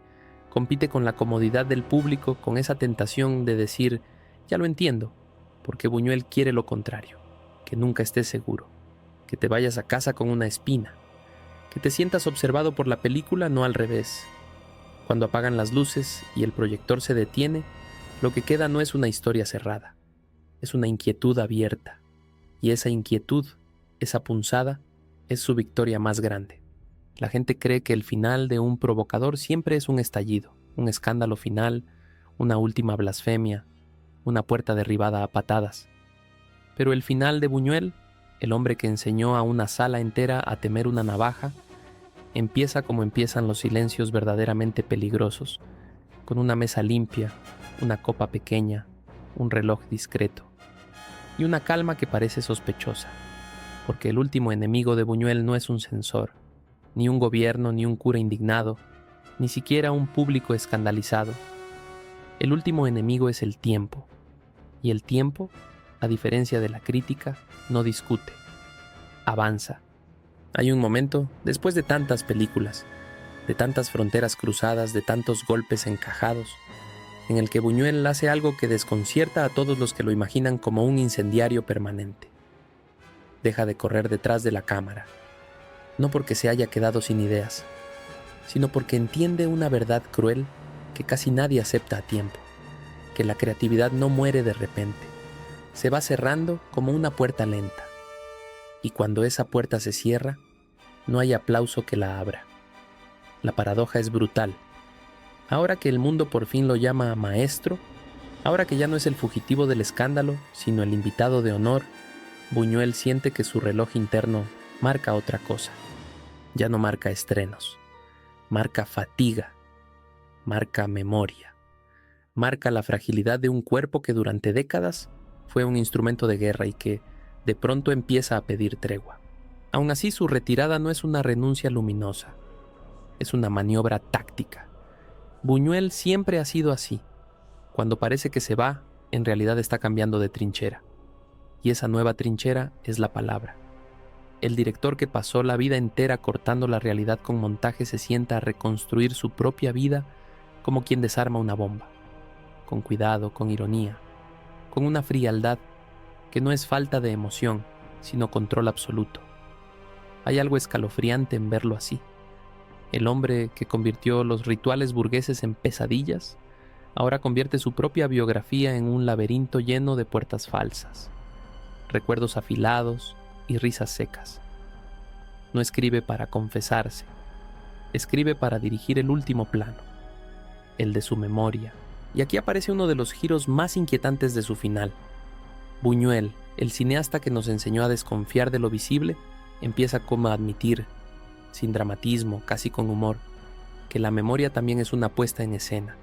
compite con la comodidad del público, con esa tentación de decir, ya lo entiendo, porque Buñuel quiere lo contrario, que nunca estés seguro, que te vayas a casa con una espina, que te sientas observado por la película, no al revés. Cuando apagan las luces y el proyector se detiene, lo que queda no es una historia cerrada, es una inquietud abierta, y esa inquietud, esa punzada, es su victoria más grande. La gente cree que el final de un provocador siempre es un estallido, un escándalo final, una última blasfemia, una puerta derribada a patadas. Pero el final de Buñuel, el hombre que enseñó a una sala entera a temer una navaja, empieza como empiezan los silencios verdaderamente peligrosos, con una mesa limpia, una copa pequeña, un reloj discreto, y una calma que parece sospechosa, porque el último enemigo de Buñuel no es un censor, ni un gobierno, ni un cura indignado, ni siquiera un público escandalizado. El último enemigo es el tiempo, y el tiempo, a diferencia de la crítica, no discute, avanza. Hay un momento, después de tantas películas, de tantas fronteras cruzadas, de tantos golpes encajados, en el que Buñuel hace algo que desconcierta a todos los que lo imaginan como un incendiario permanente. Deja de correr detrás de la cámara, no porque se haya quedado sin ideas, sino porque entiende una verdad cruel que casi nadie acepta a tiempo, que la creatividad no muere de repente, se va cerrando como una puerta lenta, y cuando esa puerta se cierra, no hay aplauso que la abra. La paradoja es brutal. Ahora que el mundo por fin lo llama maestro, ahora que ya no es el fugitivo del escándalo, sino el invitado de honor, Buñuel siente que su reloj interno marca otra cosa. Ya no marca estrenos, marca fatiga, marca memoria, marca la fragilidad de un cuerpo que durante décadas fue un instrumento de guerra y que de pronto empieza a pedir tregua. Aún así, su retirada no es una renuncia luminosa, es una maniobra táctica. Buñuel siempre ha sido así. Cuando parece que se va, en realidad está cambiando de trinchera. Y esa nueva trinchera es la palabra. El director que pasó la vida entera cortando la realidad con montaje se sienta a reconstruir su propia vida como quien desarma una bomba, con cuidado, con ironía, con una frialdad que no es falta de emoción, sino control absoluto. Hay algo escalofriante en verlo así. El hombre que convirtió los rituales burgueses en pesadillas, ahora convierte su propia biografía en un laberinto lleno de puertas falsas, recuerdos afilados y risas secas. No escribe para confesarse, escribe para dirigir el último plano, el de su memoria. Y aquí aparece uno de los giros más inquietantes de su final. Buñuel, el cineasta que nos enseñó a desconfiar de lo visible, empieza como a admitir, sin dramatismo, casi con humor, que la memoria también es una puesta en escena,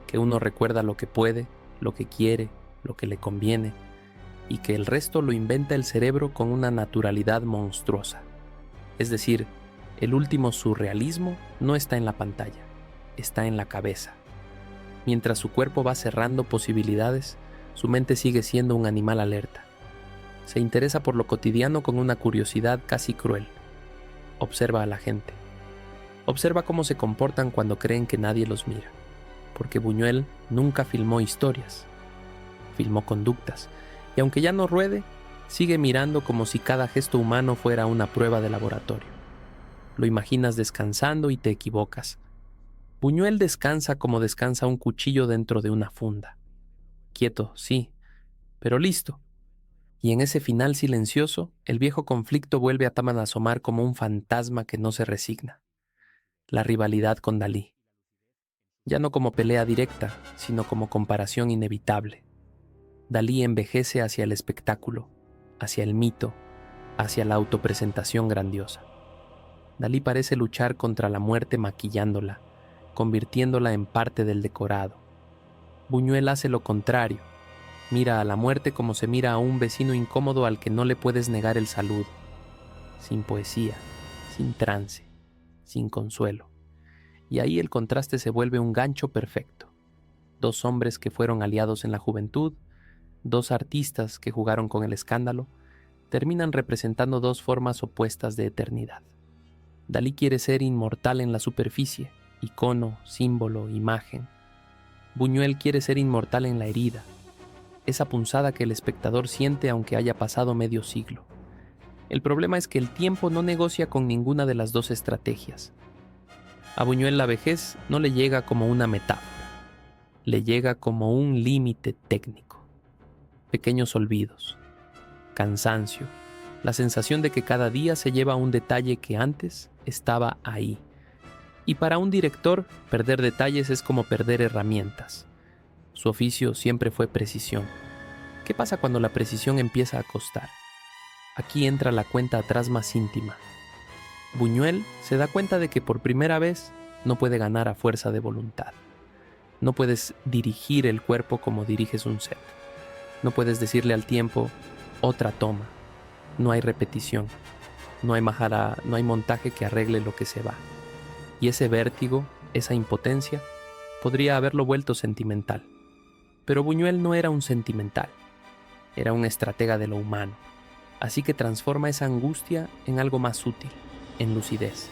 que uno recuerda lo que puede lo que quiere, lo que le conviene, y que el resto lo inventa el cerebro con una naturalidad monstruosa. Es decir, el último surrealismo no está en la pantalla, está en la cabeza. Mientras su cuerpo va cerrando posibilidades, su mente sigue siendo un animal alerta. Se interesa por lo cotidiano con una curiosidad casi cruel. Observa a la gente. Observa cómo se comportan cuando creen que nadie los mira. Porque Buñuel nunca filmó historias, filmó conductas. Y aunque ya no ruede, sigue mirando como si cada gesto humano fuera una prueba de laboratorio. Lo imaginas descansando y te equivocas. Buñuel descansa como descansa un cuchillo dentro de una funda. Quieto, sí, pero listo. Y en ese final silencioso, el viejo conflicto vuelve a asomar como un fantasma que no se resigna. La rivalidad con Dalí. Ya no como pelea directa, sino como comparación inevitable. Dalí envejece hacia el espectáculo, hacia el mito, hacia la autopresentación grandiosa. Dalí parece luchar contra la muerte maquillándola, convirtiéndola en parte del decorado. Buñuel hace lo contrario. Mira a la muerte como se mira a un vecino incómodo al que no le puedes negar el saludo. Sin poesía, sin trance, sin consuelo. Y ahí el contraste se vuelve un gancho perfecto. Dos hombres que fueron aliados en la juventud, dos artistas que jugaron con el escándalo, terminan representando dos formas opuestas de eternidad. Dalí quiere ser inmortal en la superficie, icono, símbolo, imagen. Buñuel quiere ser inmortal en la herida, esa punzada que el espectador siente aunque haya pasado medio siglo. El problema es que el tiempo no negocia con ninguna de las dos estrategias. A Buñuel la vejez no le llega como una metáfora, le llega como un límite técnico. Pequeños olvidos, cansancio, la sensación de que cada día se lleva un detalle que antes estaba ahí. Y para un director, perder detalles es como perder herramientas. Su oficio siempre fue precisión. ¿Qué pasa cuando la precisión empieza a costar? Aquí entra la cuenta atrás más íntima. Buñuel se da cuenta de que por primera vez no puede ganar a fuerza de voluntad. No puedes dirigir el cuerpo como diriges un set. No puedes decirle al tiempo, otra toma. No hay repetición. No hay montaje que arregle lo que se va. Y ese vértigo, esa impotencia, podría haberlo vuelto sentimental. Pero Buñuel no era un sentimental. Era un estratega de lo humano. Así que transforma esa angustia en algo más útil, en lucidez.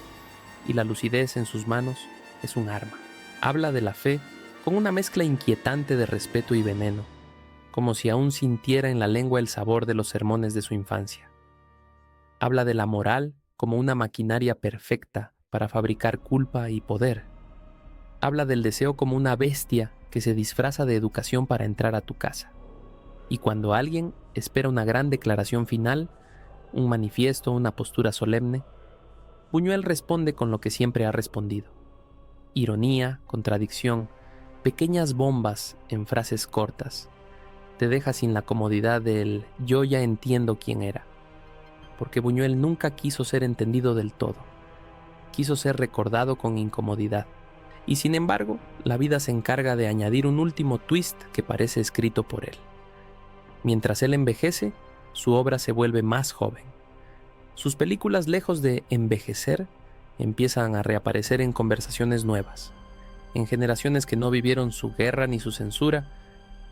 Y la lucidez en sus manos es un arma. Habla de la fe con una mezcla inquietante de respeto y veneno, como si aún sintiera en la lengua el sabor de los sermones de su infancia. Habla de la moral como una maquinaria perfecta para fabricar culpa y poder. Habla del deseo como una bestia que se disfraza de educación para entrar a tu casa. Y cuando alguien espera una gran declaración final, un manifiesto, una postura solemne, Buñuel responde con lo que siempre ha respondido. Ironía, contradicción, pequeñas bombas en frases cortas. Te deja sin la comodidad del yo ya entiendo quién era. Porque Buñuel nunca quiso ser entendido del todo. Quiso ser recordado con incomodidad. Y sin embargo, la vida se encarga de añadir un último twist que parece escrito por él. Mientras él envejece, su obra se vuelve más joven. Sus películas, lejos de envejecer, empiezan a reaparecer en conversaciones nuevas, en generaciones que no vivieron su guerra ni su censura,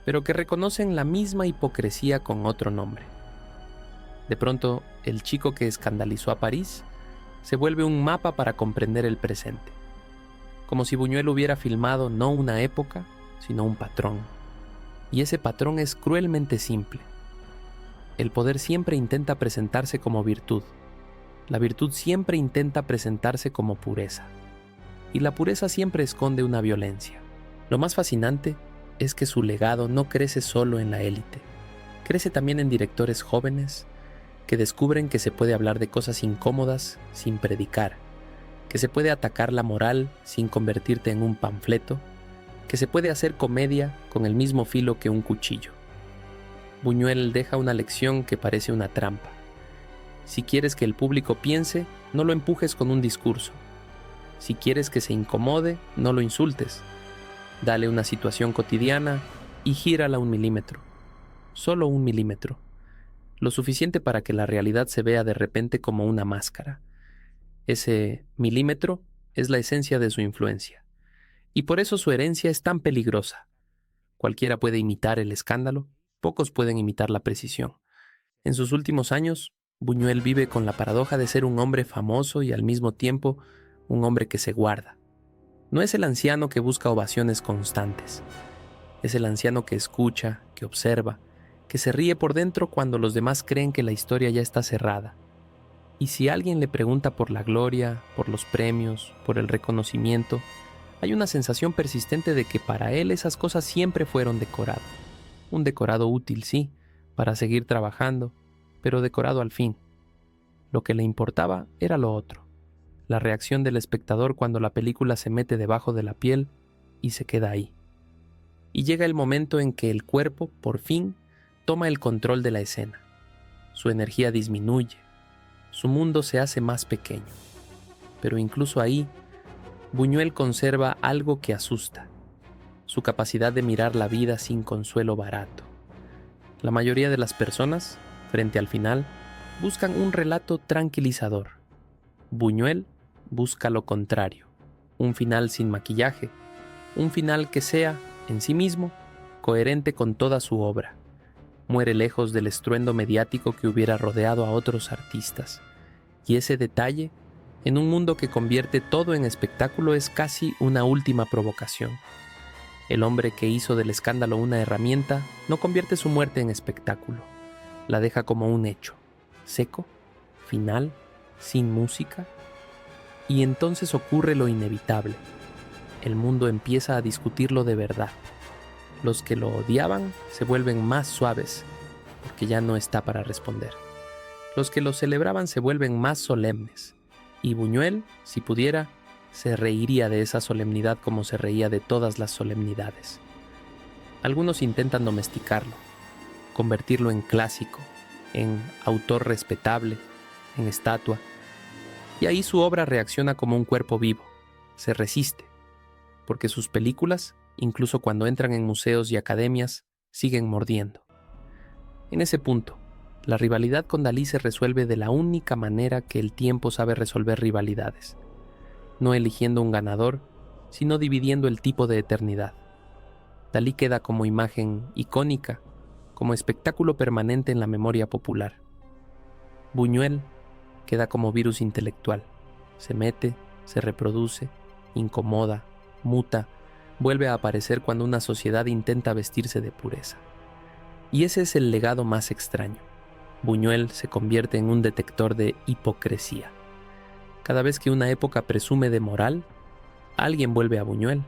pero que reconocen la misma hipocresía con otro nombre. De pronto, el chico que escandalizó a París se vuelve un mapa para comprender el presente, como si Buñuel hubiera filmado no una época, sino un patrón. Y ese patrón es cruelmente simple. El poder siempre intenta presentarse como virtud. La virtud siempre intenta presentarse como pureza. Y la pureza siempre esconde una violencia. Lo más fascinante es que su legado no crece solo en la élite. Crece también en directores jóvenes que descubren que se puede hablar de cosas incómodas sin predicar, que se puede atacar la moral sin convertirte en un panfleto, que se puede hacer comedia con el mismo filo que un cuchillo. Buñuel deja una lección que parece una trampa. Si quieres que el público piense, no lo empujes con un discurso. Si quieres que se incomode, no lo insultes. Dale una situación cotidiana, y gírala 1 milímetro, solo 1 milímetro, lo suficiente para que la realidad se vea de repente como una máscara. Ese milímetro es la esencia de su influencia, y por eso su herencia es tan peligrosa. Cualquiera puede imitar el escándalo, pocos pueden imitar la precisión. En sus últimos años, Buñuel vive con la paradoja de ser un hombre famoso y al mismo tiempo un hombre que se guarda. No es el anciano que busca ovaciones constantes. Es el anciano que escucha, que observa, que se ríe por dentro cuando los demás creen que la historia ya está cerrada. Y si alguien le pregunta por la gloria, por los premios, por el reconocimiento, hay una sensación persistente de que para él esas cosas siempre fueron decorado. Un decorado útil, sí, para seguir trabajando, pero decorado al fin. Lo que le importaba era lo otro, la reacción del espectador cuando la película se mete debajo de la piel y se queda ahí. Y llega el momento en que el cuerpo, por fin, toma el control de la escena. Su energía disminuye, su mundo se hace más pequeño. Pero incluso ahí, Buñuel conserva algo que asusta, su capacidad de mirar la vida sin consuelo barato. La mayoría de las personas, frente al final, buscan un relato tranquilizador. Buñuel busca lo contrario, un final sin maquillaje, un final que sea, en sí mismo, coherente con toda su obra. Muere lejos del estruendo mediático que hubiera rodeado a otros artistas. Y ese detalle, en un mundo que convierte todo en espectáculo, es casi una última provocación. El hombre que hizo del escándalo una herramienta no convierte su muerte en espectáculo. La deja como un hecho, seco, final, sin música. Y entonces ocurre lo inevitable. El mundo empieza a discutirlo de verdad. Los que lo odiaban se vuelven más suaves, porque ya no está para responder. Los que lo celebraban se vuelven más solemnes. Y Buñuel, si pudiera, se reiría de esa solemnidad como se reía de todas las solemnidades. Algunos intentan domesticarlo, convertirlo en clásico, en autor respetable, en estatua. Y ahí su obra reacciona como un cuerpo vivo, se resiste, porque sus películas, incluso cuando entran en museos y academias, siguen mordiendo. En ese punto, la rivalidad con Dalí se resuelve de la única manera que el tiempo sabe resolver rivalidades, no eligiendo un ganador, sino dividiendo el tipo de eternidad. Dalí queda como imagen icónica, como espectáculo permanente en la memoria popular. Buñuel queda como virus intelectual, se mete, se reproduce, incomoda, muta, vuelve a aparecer cuando una sociedad intenta vestirse de pureza. Y ese es el legado más extraño. Buñuel se convierte en un detector de hipocresía. Cada vez que una época presume de moral, alguien vuelve a Buñuel.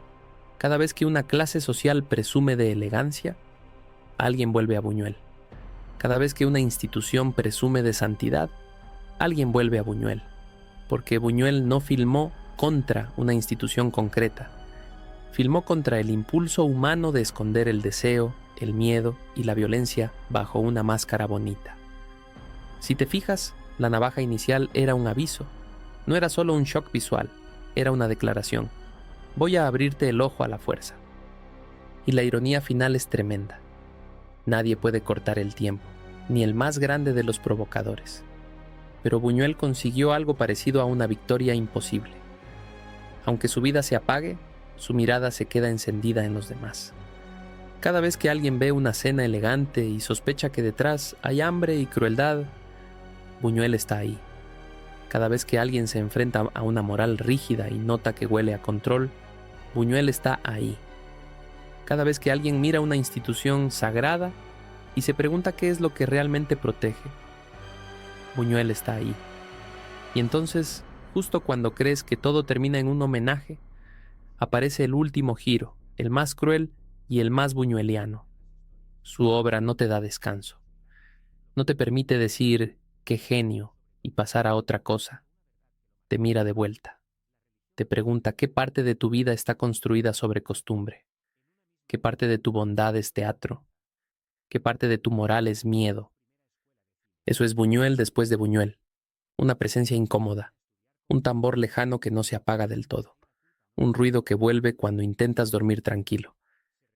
Cada vez que una clase social presume de elegancia, alguien vuelve a Buñuel. Cada vez que una institución presume de santidad, alguien vuelve a Buñuel. Porque Buñuel no filmó contra una institución concreta. Filmó contra el impulso humano de esconder el deseo, el miedo y la violencia bajo una máscara bonita. Si te fijas, la navaja inicial era un aviso. No era solo un shock visual, era una declaración. Voy a abrirte el ojo a la fuerza. Y la ironía final es tremenda. Nadie puede cortar el tiempo, ni el más grande de los provocadores. Pero Buñuel consiguió algo parecido a una victoria imposible. Aunque su vida se apague, su mirada se queda encendida en los demás. Cada vez que alguien ve una cena elegante y sospecha que detrás hay hambre y crueldad, Buñuel está ahí. Cada vez que alguien se enfrenta a una moral rígida y nota que huele a control, Buñuel está ahí. Cada vez que alguien mira una institución sagrada y se pregunta qué es lo que realmente protege, Buñuel está ahí. Y entonces, justo cuando crees que todo termina en un homenaje, aparece el último giro, el más cruel y el más buñueliano. Su obra no te da descanso. No te permite decir qué genio y pasar a otra cosa. Te mira de vuelta. Te pregunta qué parte de tu vida está construida sobre costumbre, qué parte de tu bondad es teatro, qué parte de tu moral es miedo. Eso es Buñuel después de Buñuel, una presencia incómoda, un tambor lejano que no se apaga del todo, un ruido que vuelve cuando intentas dormir tranquilo.